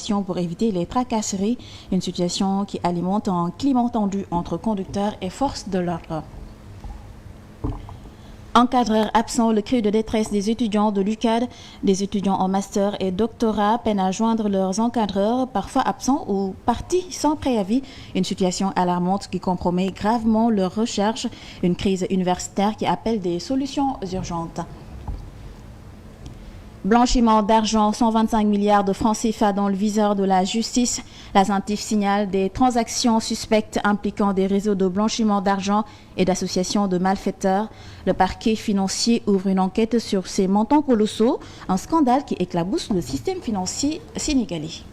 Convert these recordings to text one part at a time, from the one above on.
formation pour éviter les tracasseries, une situation qui alimente un climat tendu entre conducteurs et forces de l'ordre. Encadreurs absents, le cri de détresse des étudiants de l'UCAD, des étudiants en master et doctorat peinent à joindre leurs encadreurs, parfois absents ou partis sans préavis. Une situation alarmante qui compromet gravement leurs recherches, une crise universitaire qui appelle des solutions urgentes. Blanchiment d'argent, 125 milliards de francs CFA dans le viseur de la justice. La CENTIF signale des transactions suspectes impliquant des réseaux de blanchiment d'argent et d'associations de malfaiteurs. Le parquet financier ouvre une enquête sur ces montants colossaux, un scandale qui éclabousse le système financier sénégalais.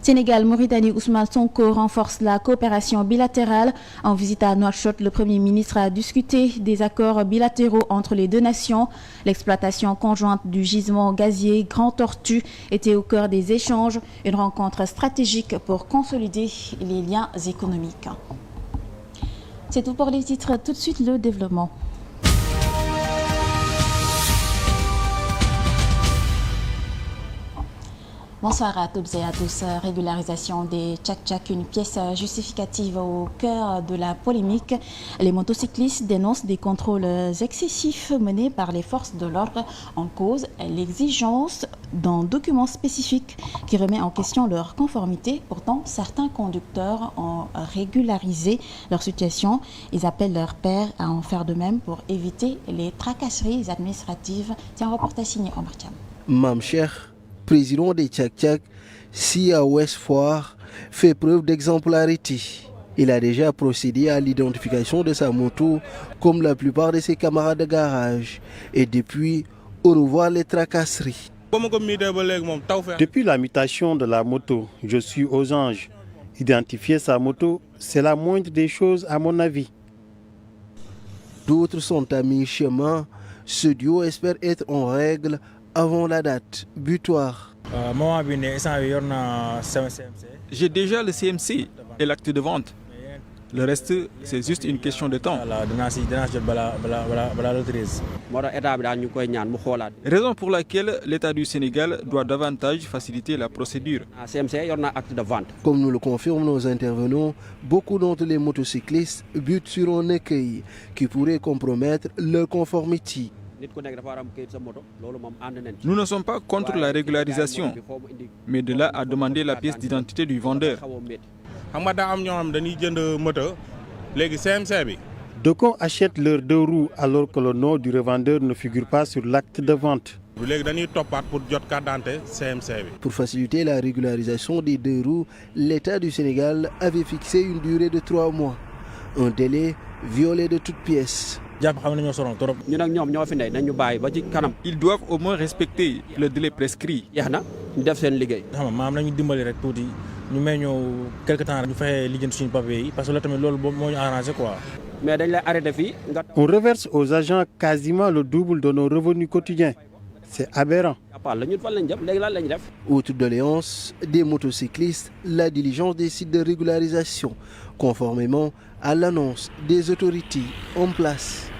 Sénégal, Mauritanie, Ousmane Sonko renforce la coopération bilatérale. En visite à Nouakchott, le Premier ministre a discuté des accords bilatéraux entre les deux nations. L'exploitation conjointe du gisement gazier Grand Tortue était au cœur des échanges. Une rencontre stratégique pour consolider les liens économiques. C'est tout pour les titres. Tout de suite, le développement. Bonsoir à toutes et à tous. Régularisation des tchak-tchak, une pièce justificative au cœur de la polémique. Les motocyclistes dénoncent des contrôles excessifs menés par les forces de l'ordre, en cause l'exigence d'un document spécifique qui remet en question leur conformité. Pourtant, certains conducteurs ont régularisé leur situation. Ils appellent leurs pairs à en faire de même pour éviter les tracasseries administratives. C'est un reportage signé Omar Thiam. Mam Cheikh, président des Tchak-Tchak, si à Ouest Foire, fait preuve d'exemplarité. Il a déjà procédé à l'identification de sa moto, comme la plupart de ses camarades de garage. Et depuis, on revoit les tracasseries. Depuis la mutation de la moto, je suis aux anges. Identifier sa moto, c'est la moindre des choses à mon avis. D'autres sont à mi-chemin. Ce duo espère être en règle avant la date butoir. J'ai déjà le CMC et l'acte de vente. Le reste, c'est juste une question de temps. Raison pour laquelle l'État du Sénégal doit davantage faciliter la procédure. Comme nous le confirment nos intervenants, beaucoup d'entre les motocyclistes butent sur un écueil qui pourrait compromettre leur conformité. Nous ne sommes pas contre la régularisation, mais de là à demander la pièce d'identité du vendeur. D'aucuns achètent leurs deux roues alors que le nom du revendeur ne figure pas sur l'acte de vente. Pour faciliter la régularisation des deux roues, l'État du Sénégal avait fixé une durée de 3 mois, un délai violé de toutes pièces. Ils doivent au moins respecter le délai prescrit. On reverse aux agents quasiment le double de nos revenus quotidiens. C'est aberrant. Autre doléance des motocyclistes, la diligence des sites de régularisation, conformément à l'annonce des autorités en place.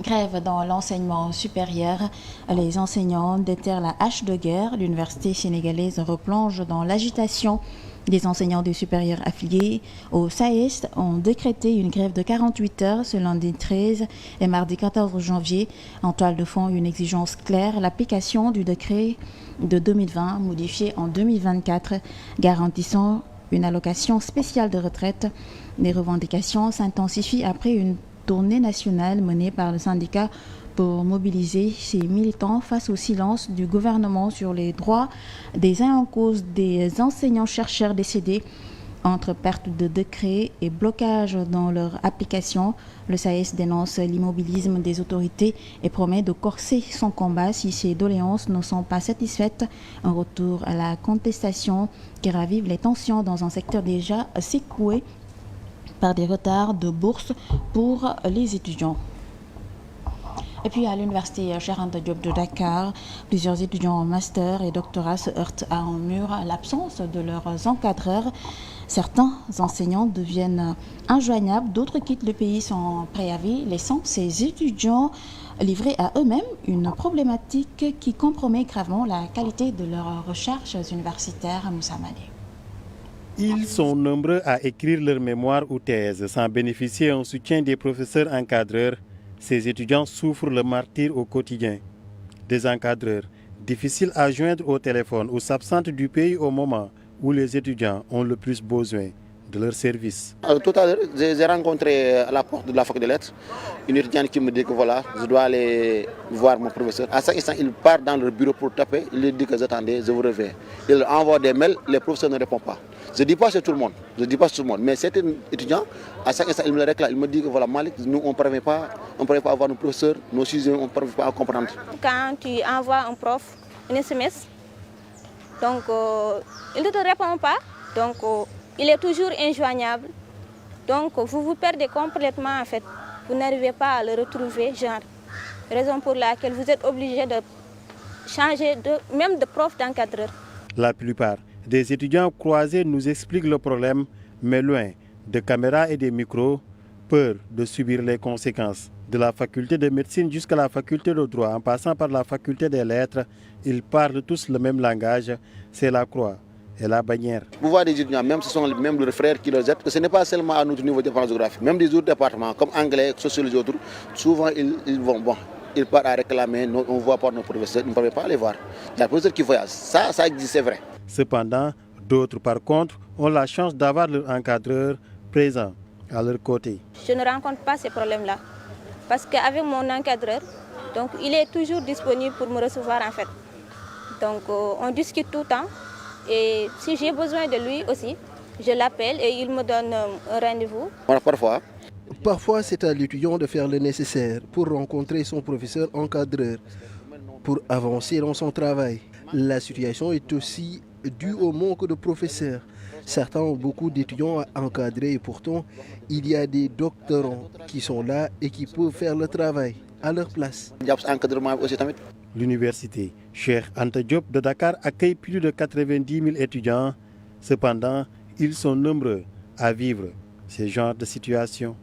Grève dans l'enseignement supérieur. Les enseignants déterrent la hache de guerre. L'université sénégalaise replonge dans l'agitation. Des enseignants du supérieur affiliés au SAES ont décrété une grève de 48 heures ce lundi 13 et mardi 14 janvier. En toile de fond, une exigence claire, l'application du décret de 2020 modifié en 2024 garantissant une allocation spéciale de retraite. Les revendications s'intensifient après une tournée nationale menée par le syndicat pour mobiliser ses militants face au silence du gouvernement sur les droits des uns en cause des enseignants-chercheurs décédés. Entre perte de décrets et blocage dans leur application, le SAES dénonce l'immobilisme des autorités et promet de corser son combat si ces doléances ne sont pas satisfaites. Un retour à la contestation qui ravive les tensions dans un secteur déjà secoué par des retards de bourse pour les étudiants. Et puis à l'université Cheikh Anta Diop de Dakar, plusieurs étudiants en master et doctorat se heurtent à un mur, l'absence de leurs encadreurs. Certains enseignants deviennent injoignables, d'autres quittent le pays sans préavis, laissant ces étudiants livrés à eux-mêmes une problématique qui compromet gravement la qualité de leurs recherches universitaires à Moussamane. Ils sont nombreux à écrire leurs mémoires ou thèses sans bénéficier d'un soutien des professeurs encadreurs. Ces étudiants souffrent le martyre au quotidien. Des encadreurs difficiles à joindre au téléphone ou s'absentent du pays au moment où les étudiants ont le plus besoin de leurs services. Tout à l'heure, j'ai rencontré à la porte de la faculté des lettres une étudiante qui me dit que voilà, je dois aller voir mon professeur. À chaque instant, il part dans leur bureau pour taper, il lui dit que j'attendais, je vous reviens. Il leur envoie des mails, les professeurs ne répondent pas. Je ne dis pas c'est tout le monde, mais cet étudiant, à chaque instant, il me le réclame. Il me dit que voilà, Malik, nous on ne parvient pas à voir nos professeurs, nos sujets, on ne parvient pas à comprendre. Quand tu envoies un prof un SMS, donc il ne te répond pas, donc il est toujours injoignable. Donc vous vous perdez complètement en fait. Vous n'arrivez pas à le retrouver, genre. Raison pour laquelle vous êtes obligé de changer même de prof d'encadreur. La plupart des étudiants croisés nous expliquent le problème, mais loin de caméras et des micros, peur de subir les conséquences. De la faculté de médecine jusqu'à la faculté de droit, en passant par la faculté des lettres, ils parlent tous le même langage, c'est la croix et la bannière. Vous voyez des étudiants, même ce sont même leurs frères qui leur aident, que ce n'est pas seulement à notre niveau de géographie, même des autres départements comme anglais, sociologie, autres, souvent ils partent à réclamer, on ne voit pas nos professeurs, ils ne peuvent pas les voir. Il y a des professeurs qui voyagent, ça existe, c'est vrai. Cependant, d'autres par contre ont la chance d'avoir leur encadreur présent à leur côté. Je ne rencontre pas ces problèmes-là, parce qu'avec mon encadreur, donc, il est toujours disponible pour me recevoir en fait. Donc on discute tout le temps. Et si j'ai besoin de lui aussi, je l'appelle et il me donne un rendez-vous. Parfois, c'est à l'étudiant de faire le nécessaire pour rencontrer son professeur encadreur, pour avancer dans son travail. La situation est aussi due au manque de professeurs. Certains ont beaucoup d'étudiants à encadrer et pourtant, il y a des doctorants qui sont là et qui peuvent faire le travail à leur place. L'université Cheikh Anta Diop de Dakar accueille plus de 90 000 étudiants. Cependant, ils sont nombreux à vivre ce genre de situation.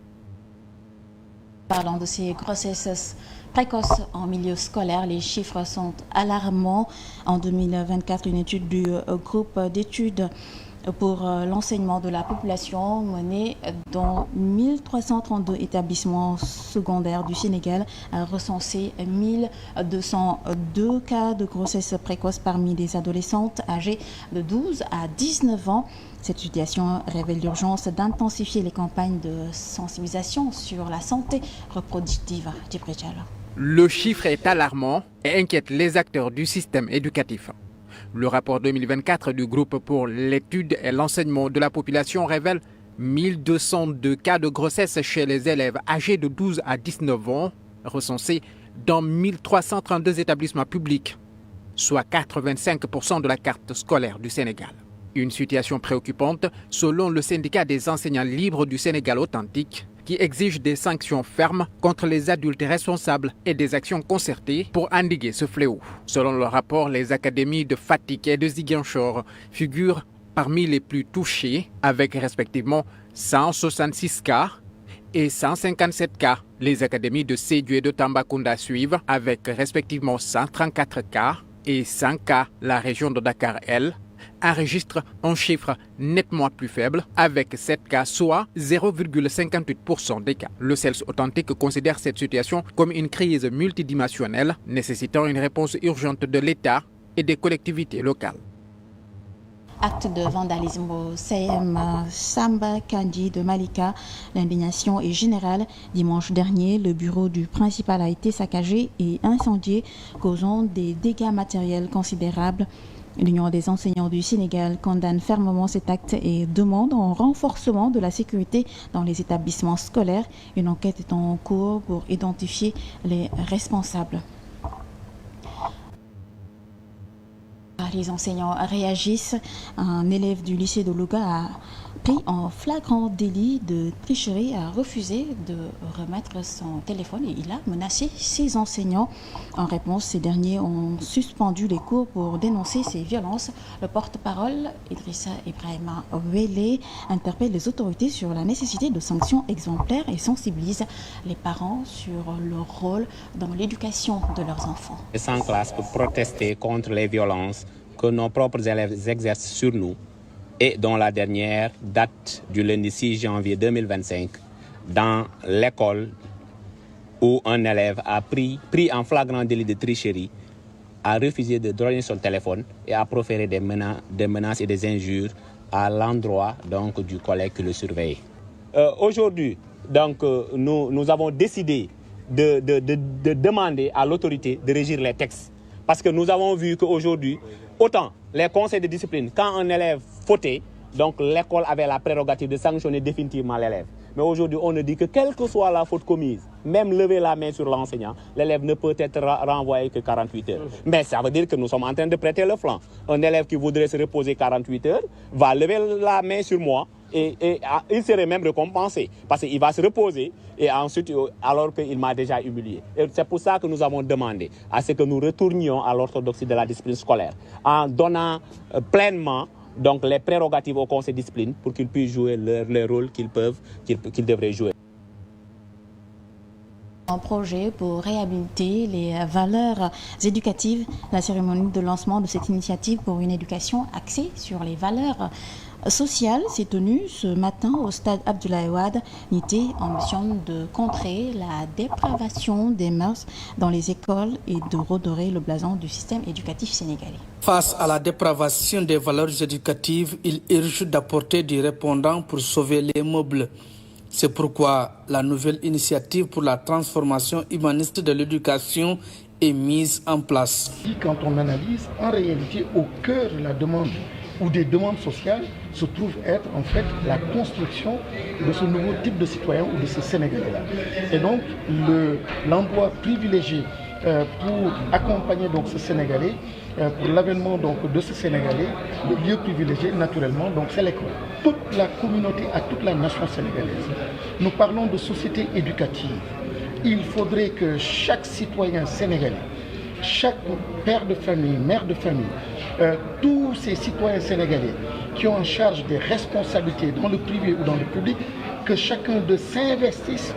Parlant de ces grossesses précoces en milieu scolaire, les chiffres sont alarmants. En 2024, une étude du groupe d'études pour l'enseignement de la population menée dans 1332 établissements secondaires du Sénégal a recensé 1202 cas de grossesse précoce parmi les adolescentes âgées de 12 à 19 ans. Cette situation révèle l'urgence d'intensifier les campagnes de sensibilisation sur la santé reproductive. Le chiffre est alarmant et inquiète les acteurs du système éducatif. Le rapport 2024 du groupe pour l'étude et l'enseignement de la population révèle 1202 cas de grossesse chez les élèves âgés de 12 à 19 ans, recensés dans 1332 établissements publics, soit 85% de la carte scolaire du Sénégal. Une situation préoccupante selon le syndicat des enseignants libres du Sénégal authentique, qui exige des sanctions fermes contre les adultes responsables et des actions concertées pour endiguer ce fléau. Selon le rapport, les académies de Fatick et de Ziguinchor figurent parmi les plus touchées, avec respectivement 166 cas et 157 cas. Les académies de Sédhiou et de Tambacounda suivent, avec respectivement 134 cas et 100 cas. La région de Dakar, elle, enregistre un chiffre nettement plus faible avec 7 cas, soit 0,58% des cas. Le CELS authentique considère cette situation comme une crise multidimensionnelle nécessitant une réponse urgente de l'État et des collectivités locales. Acte de vandalisme au CM Samba Kandi de Malika. L'indignation est générale. Dimanche dernier, le bureau du principal a été saccagé et incendié, causant des dégâts matériels considérables. L'Union des enseignants du Sénégal condamne fermement cet acte et demande un renforcement de la sécurité dans les établissements scolaires. Une enquête est en cours pour identifier les responsables. les enseignants réagissent. Un élève du lycée de Louga a pris en flagrant délit de tricherie, a refusé de remettre son téléphone et il a menacé ses enseignants. En réponse, ces derniers ont suspendu les cours pour dénoncer ces violences. Le porte-parole, Idrissa Ibrahima Wele, interpelle les autorités sur la nécessité de sanctions exemplaires et sensibilise les parents sur leur rôle dans l'éducation de leurs enfants. En classe pour protester contre les violences que nos propres élèves exercent sur nous et dont la dernière date du lundi 6 janvier 2025 dans l'école où un élève a pris en flagrant délit de tricherie, a refusé de donner son téléphone et a proféré des menaces et des injures à l'endroit donc du collègue qui le surveillait. Aujourd'hui, donc, nous avons décidé de demander à l'autorité de régir les textes. Parce que nous avons vu qu'aujourd'hui, autant les conseils de discipline, quand un élève fautait, donc l'école avait la prérogative de sanctionner définitivement l'élève. Mais aujourd'hui, on ne dit que quelle que soit la faute commise, même lever la main sur l'enseignant, l'élève ne peut être renvoyé que 48 heures. Mais ça veut dire que nous sommes en train de prêter le flanc. Un élève qui voudrait se reposer 48 heures va lever la main sur moi et il serait même récompensé parce qu'il va se reposer et ensuite, alors qu'il m'a déjà humilié. Et c'est pour ça que nous avons demandé à ce que nous retournions à l'orthodoxie de la discipline scolaire en donnant pleinement donc les prérogatives au conseil de discipline pour qu'ils puissent jouer le rôle qu'ils devraient jouer. Un projet pour réhabiliter les valeurs éducatives. La cérémonie de lancement de cette initiative pour une éducation axée sur les valeurs sociales s'est tenue ce matin au stade Abdoulaye Wade, Nité, en mission de contrer la dépravation des mœurs dans les écoles et de redorer le blason du système éducatif sénégalais. Face à la dépravation des valeurs éducatives, il urge d'apporter du répondant pour sauver les meubles. C'est pourquoi la nouvelle initiative pour la transformation humaniste de l'éducation est mise en place. Quand on analyse, en réalité, au cœur de la demande ou des demandes sociales se trouve être en fait la construction de ce nouveau type de citoyen ou de ce Sénégalais-là. Et donc l'endroit privilégié pour accompagner donc ce Sénégalais, pour l'avènement donc de ce Sénégalais, le lieu privilégié naturellement donc c'est l'école. Toute la communauté, à toute la nation sénégalaise. Nous parlons de société éducative. Il faudrait que chaque citoyen sénégalais, chaque père de famille, mère de famille, tous ces citoyens sénégalais qui ont en charge des responsabilités dans le privé ou dans le public, que chacun d'eux s'investisse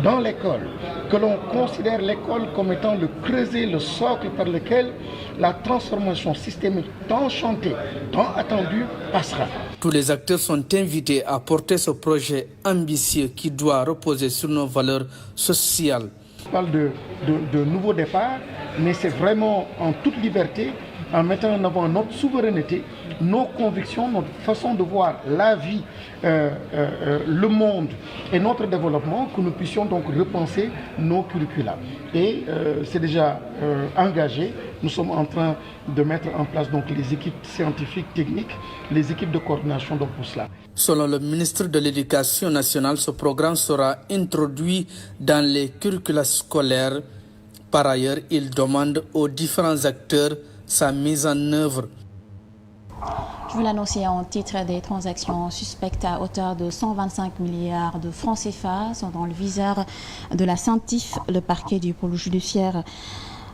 dans l'école, que l'on considère l'école comme étant le creuset, le socle par lequel la transformation systémique tant chantée, tant attendue passera. Tous les acteurs sont invités à porter ce projet ambitieux qui doit reposer sur nos valeurs sociales. Je parle de nouveau départ, mais c'est vraiment en toute liberté, en mettant en avant notre souveraineté, nos convictions, notre façon de voir la vie, le monde et notre développement, que nous puissions donc repenser nos curricula. Et c'est déjà engagé. Nous sommes en train de mettre en place donc les équipes scientifiques, techniques, les équipes de coordination donc pour cela. Selon le ministre de l'Éducation nationale, ce programme sera introduit dans les curricula scolaires. Par ailleurs, il demande aux différents acteurs sa mise en œuvre. Je vous l'annoncer en titre, des transactions suspectes à hauteur de 125 milliards de francs CFA sont dans le viseur de la CENTIF. Le parquet du pôle judiciaire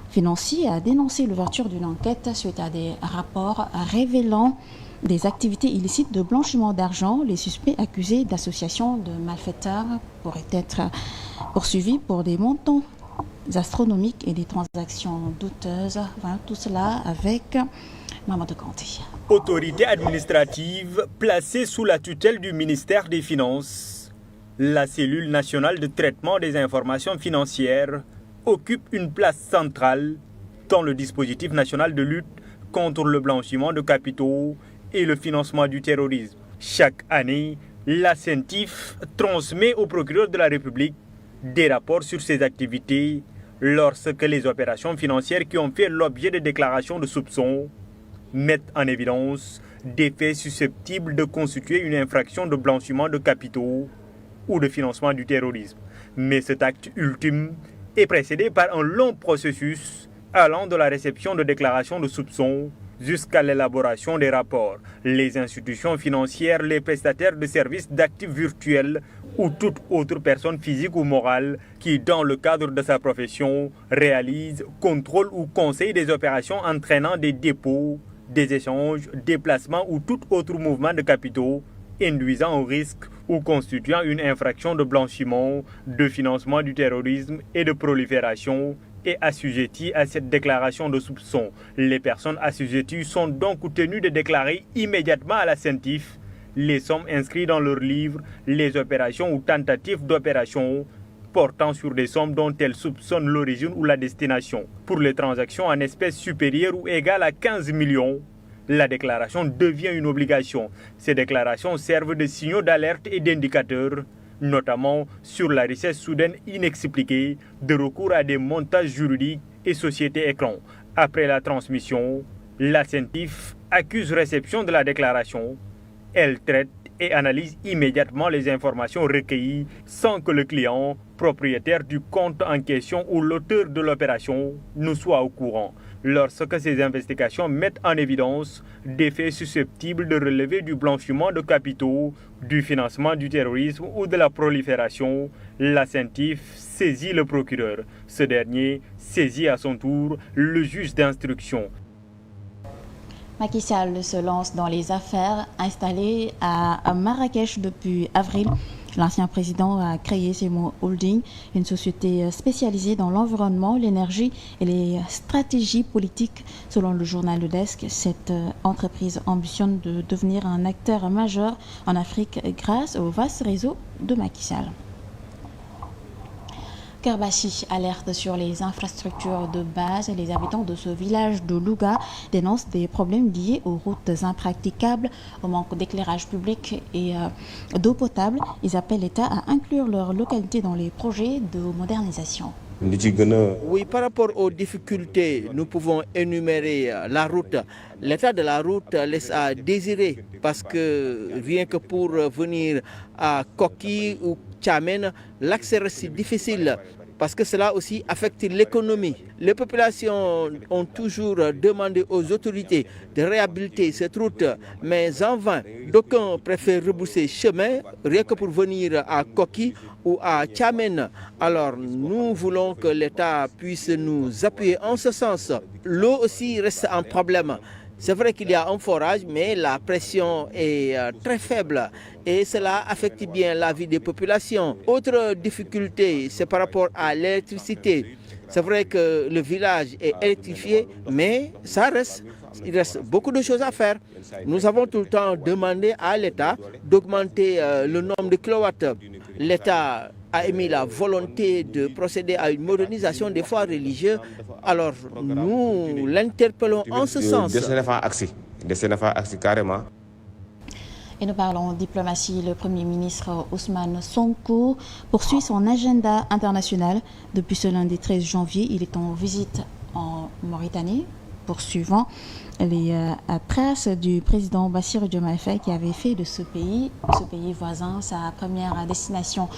financier a dénoncé l'ouverture d'une enquête suite à des rapports révélant des activités illicites de blanchiment d'argent. Les suspects accusés d'association de malfaiteurs pourraient être poursuivis pour des montants astronomiques et des transactions douteuses. Voilà tout cela avec Mamadou Kanté. Autorité administrative placée sous la tutelle du ministère des Finances, la cellule nationale de traitement des informations financières occupe une place centrale dans le dispositif national de lutte contre le blanchiment de capitaux et le financement du terrorisme. Chaque année, la CENTIF transmet au procureur de la République des rapports sur ses activités lorsque les opérations financières qui ont fait l'objet de déclarations de soupçons mettent en évidence des faits susceptibles de constituer une infraction de blanchiment de capitaux ou de financement du terrorisme. Mais cet acte ultime est précédé par un long processus allant de la réception de déclarations de soupçons jusqu'à l'élaboration des rapports. Les institutions financières, les prestataires de services d'actifs virtuels ou toute autre personne physique ou morale qui, dans le cadre de sa profession, réalise, contrôle ou conseille des opérations entraînant des dépôts, des échanges, des placements ou tout autre mouvement de capitaux induisant au risque ou constituant une infraction de blanchiment, de financement du terrorisme et de prolifération est assujetti à cette déclaration de soupçon. Les personnes assujetties sont donc tenues de déclarer immédiatement à la CENTIF les sommes inscrites dans leur livre, les opérations ou tentatives d'opération portant sur des sommes dont elles soupçonnent l'origine ou la destination. Pour les transactions en espèces supérieures ou égales à 15 millions, la déclaration devient une obligation. Ces déclarations servent de signaux d'alerte et d'indicateurs, notamment sur la richesse soudaine inexpliquée, de recours à des montages juridiques et sociétés écrans. Après la transmission, la CENTIF accuse réception de la déclaration. Elle traite et analyse immédiatement les informations recueillies sans que le client, propriétaire du compte en question ou l'auteur de l'opération ne soit au courant. Lorsque ces investigations mettent en évidence des faits susceptibles de relever du blanchiment de capitaux, du financement du terrorisme ou de la prolifération, la CENTIF saisit le procureur. Ce dernier saisit à son tour le juge d'instruction. Macky Sall se lance dans les affaires. Installé à Marrakech depuis avril, l'ancien président a créé Semo Holding, une société spécialisée dans l'environnement, l'énergie et les stratégies politiques. Selon le journal Le Desk, cette entreprise ambitionne de devenir un acteur majeur en Afrique grâce au vaste réseau de Macky Sall. Kerbashi alerte sur les infrastructures de base. Les habitants de ce village de Louga dénoncent des problèmes liés aux routes impraticables, au manque d'éclairage public et d'eau potable. Ils appellent l'État à inclure leur localité dans les projets de modernisation. Oui, par rapport aux difficultés, nous pouvons énumérer la route. L'état de la route laisse à désirer parce que rien que pour venir à Koki ou Tchamen, l'accès reste difficile parce que cela aussi affecte l'économie. Les populations ont toujours demandé aux autorités de réhabiliter cette route, mais en vain. D'aucuns préfèrent rebousser chemin rien que pour venir à Koki ou à Tchamen. Alors nous voulons que l'État puisse nous appuyer en ce sens. L'eau aussi reste un problème. C'est vrai qu'il y a un forage, mais la pression est très faible et cela affecte bien la vie des populations. Autre difficulté, c'est par rapport à l'électricité. C'est vrai que le village est électrifié, mais il reste beaucoup de choses à faire. Nous avons tout le temps demandé à l'État d'augmenter le nombre de kilowatts. L'État a émis la volonté de procéder à une modernisation des foires religieuses. Alors nous l'interpellons en ce sens. Et nous parlons diplomatie. Le Premier ministre Ousmane Sonko poursuit son agenda international. Depuis ce lundi 13 janvier, il est en visite en Mauritanie, poursuivant les traces du président Bassirou Diomaye Faye qui avait fait de ce pays voisin sa première destination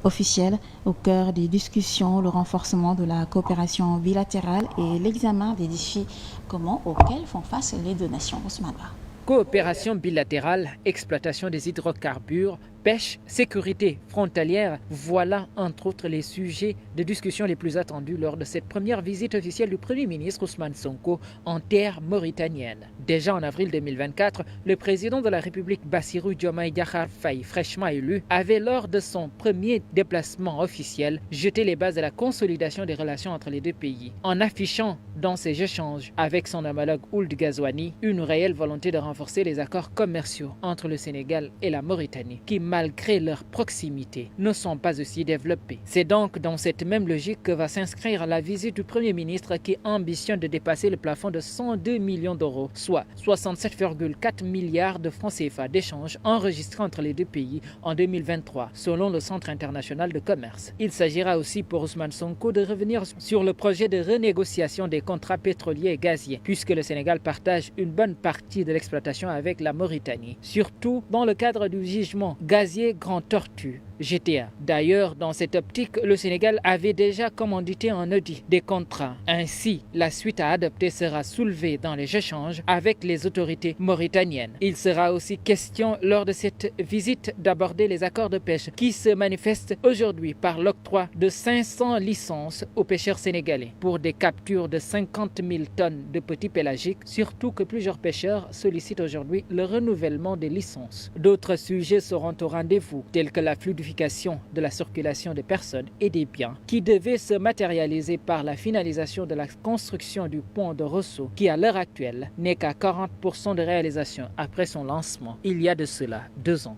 officielle. Au cœur des discussions, le renforcement de la coopération bilatérale et l'examen des défis communs auxquels font face les deux nations. Ousmane Ba. Coopération bilatérale, exploitation des hydrocarbures, pêche, sécurité frontalière, voilà entre autres les sujets de discussion les plus attendus lors de cette première visite officielle du Premier ministre Ousmane Sonko en terre mauritanienne. Déjà en avril 2024, le président de la République Bassirou Diomaye Diakhar Faye, fraîchement élu, avait lors de son premier déplacement officiel jeté les bases de la consolidation des relations entre les deux pays, en affichant dans ses échanges avec son homologue Ould Ghazouani une réelle volonté de renforcer les accords commerciaux entre le Sénégal et la Mauritanie, qui malgré leur proximité, ne sont pas aussi développés. C'est donc dans cette même logique que va s'inscrire la visite du Premier ministre qui ambitionne de dépasser le plafond de 102 millions d'euros, soit 67,4 milliards de francs CFA d'échanges enregistrés entre les deux pays en 2023, selon le Centre international de commerce. Il s'agira aussi pour Ousmane Sonko de revenir sur le projet de renégociation des contrats pétroliers et gaziers, puisque le Sénégal partage une bonne partie de l'exploitation avec la Mauritanie, surtout dans le cadre du gisement gazier Grand Tortue, GTA. D'ailleurs, dans cette optique, le Sénégal avait déjà commandité un audit des contrats. Ainsi, la suite à adopter sera soulevée dans les échanges avec les autorités mauritaniennes. Il sera aussi question lors de cette visite d'aborder les accords de pêche qui se manifestent aujourd'hui par l'octroi de 500 licences aux pêcheurs sénégalais pour des captures de 50 000 tonnes de petits pélagiques, surtout que plusieurs pêcheurs sollicitent aujourd'hui le renouvellement des licences. D'autres sujets seront au rendez-vous, tels que la fluidification de la circulation des personnes et des biens, qui devait se matérialiser par la finalisation de la construction du pont de Rosso, qui à l'heure actuelle n'est qu'à 40% de réalisation après son lancement, il y a de cela 2 ans.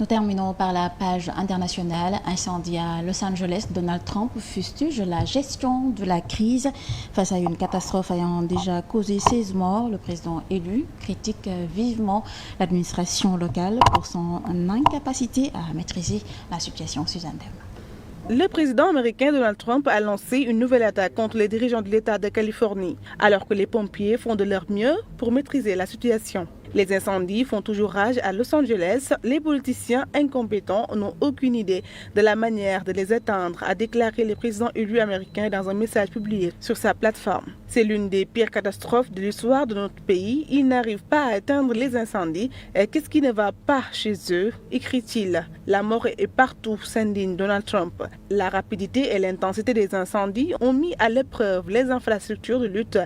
Nous terminons par la page internationale. Incendie à Los Angeles, Donald Trump fustige la gestion de la crise. Face à une catastrophe ayant déjà causé 16 morts, le président élu critique vivement l'administration locale pour son incapacité à maîtriser la situation. Suzanne Dem. Le président américain Donald Trump a lancé une nouvelle attaque contre les dirigeants de l'État de Californie, alors que les pompiers font de leur mieux pour maîtriser la situation. Les incendies font toujours rage à Los Angeles. Les politiciens incompétents n'ont aucune idée de la manière de les éteindre, a déclaré le président élu américain dans un message publié sur sa plateforme. C'est l'une des pires catastrophes de l'histoire de notre pays. Ils n'arrivent pas à éteindre les incendies. Qu'est-ce qui ne va pas chez eux, écrit-il. La mort est partout, s'indigne Donald Trump. La rapidité et l'intensité des incendies ont mis à l'épreuve les infrastructures de lutte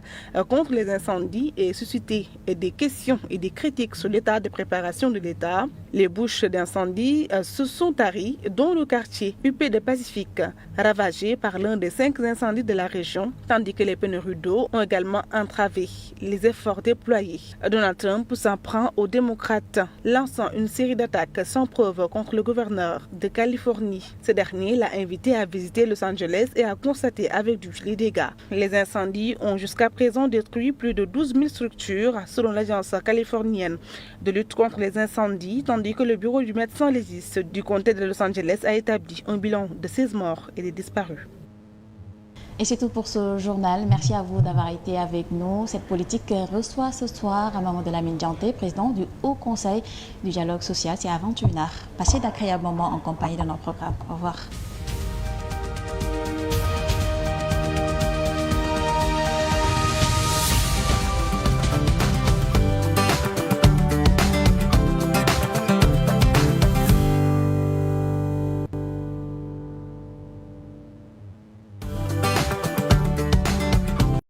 contre les incendies et suscité des questions et des critiques sur l'état de préparation de l'État. Les bouches d'incendie se sont taries, dont le quartier huppé de Pacifique, ravagé par l'un des 5 incendies de la région, tandis que les pénuries d'eau ont également entravé les efforts déployés. Donald Trump s'en prend aux démocrates, lançant une série d'attaques sans preuve contre le gouverneur de Californie. Ce dernier l'a invité à visiter Los Angeles et à constater avec lui les dégâts. Les incendies ont jusqu'à présent détruit plus de 12 000 structures, selon l'agence californienne de lutte contre les incendies, tandis que le bureau du médecin légiste du comté de Los Angeles a établi un bilan de 16 morts et des disparus. Et c'est tout pour ce journal. Merci à vous d'avoir été avec nous. Cette politique reçoit ce soir Mamadou Lamine Dianté, président du Haut Conseil du dialogue social. C'est à 21h. Passez d'agréables moments en compagnie de nos programmes. Au revoir.